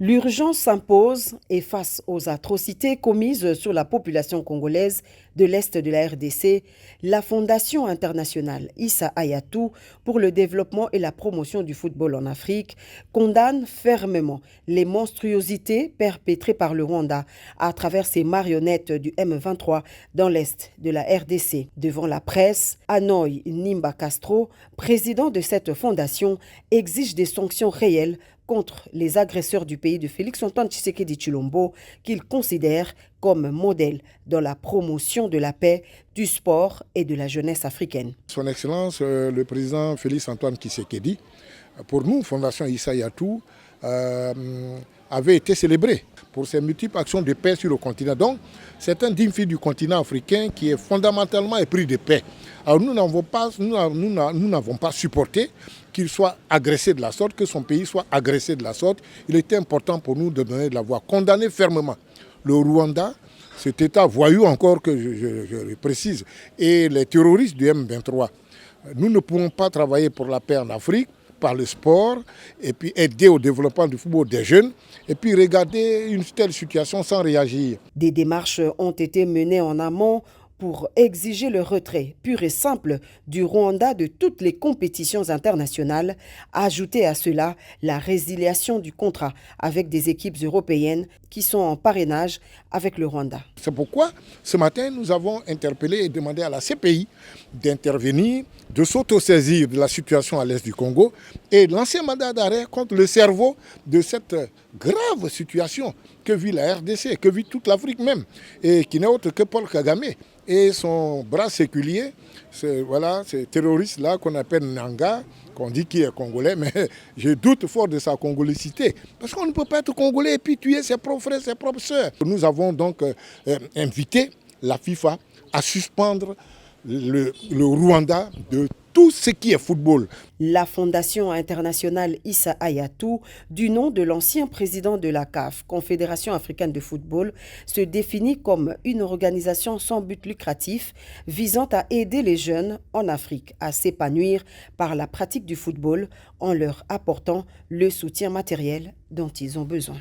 L'urgence s'impose et face aux atrocités commises sur la population congolaise de l'Est de la RDC, la Fondation internationale Issa Hayatou pour le développement et la promotion du football en Afrique condamne fermement les monstruosités perpétrées par le Rwanda à travers ses marionnettes du M23 dans l'Est de la RDC. Devant la presse, Hanoï Nimba Castro, président de cette fondation, exige des sanctions réelles contre les agresseurs du pays de Félix-Antoine Tshisekedi Tshilombo qu'il considère comme modèle dans la promotion de la paix, du sport et de la jeunesse africaine. Son Excellence, le président Félix-Antoine Tshisekedi, pour nous, Fondation Issa Hayatou, avait été célébré pour ses multiples actions de paix sur le continent. Donc, c'est un digne fils du continent africain qui est fondamentalement épris de paix. Alors nous n'avons pas supporté qu'il soit agressé de la sorte, que son pays soit agressé de la sorte. Il était important pour nous de donner de la voix, condamner fermement le Rwanda, cet État voyou encore que je précise, et les terroristes du M23. Nous ne pouvons pas travailler pour la paix en Afrique par le sport et puis aider au développement du football des jeunes et puis regarder une telle situation sans réagir. Des démarches ont été menées en amont pour exiger le retrait pur et simple du Rwanda de toutes les compétitions internationales. Ajouter à cela la résiliation du contrat avec des équipes européennes qui sont en parrainage avec le Rwanda. C'est pourquoi ce matin nous avons interpellé et demandé à la CPI d'intervenir, de s'autosaisir de la situation à l'est du Congo et lancer un mandat d'arrêt contre le cerveau de cette grave situation que vit la RDC, que vit toute l'Afrique même, et qui n'est autre que Paul Kagame et son bras séculier, ces terroristes-là qu'on appelle Nanga, qu'on dit qu'il est congolais, mais je doute fort de sa congolacité. Parce qu'on ne peut pas être congolais et puis tuer ses propres frères, ses propres sœurs. Nous avons donc invité la FIFA à suspendre le Rwanda de tout ce qui est football. La Fondation internationale Issa Hayatou, du nom de l'ancien président de la CAF, Confédération africaine de football, se définit comme une organisation sans but lucratif visant à aider les jeunes en Afrique à s'épanouir par la pratique du football en leur apportant le soutien matériel dont ils ont besoin.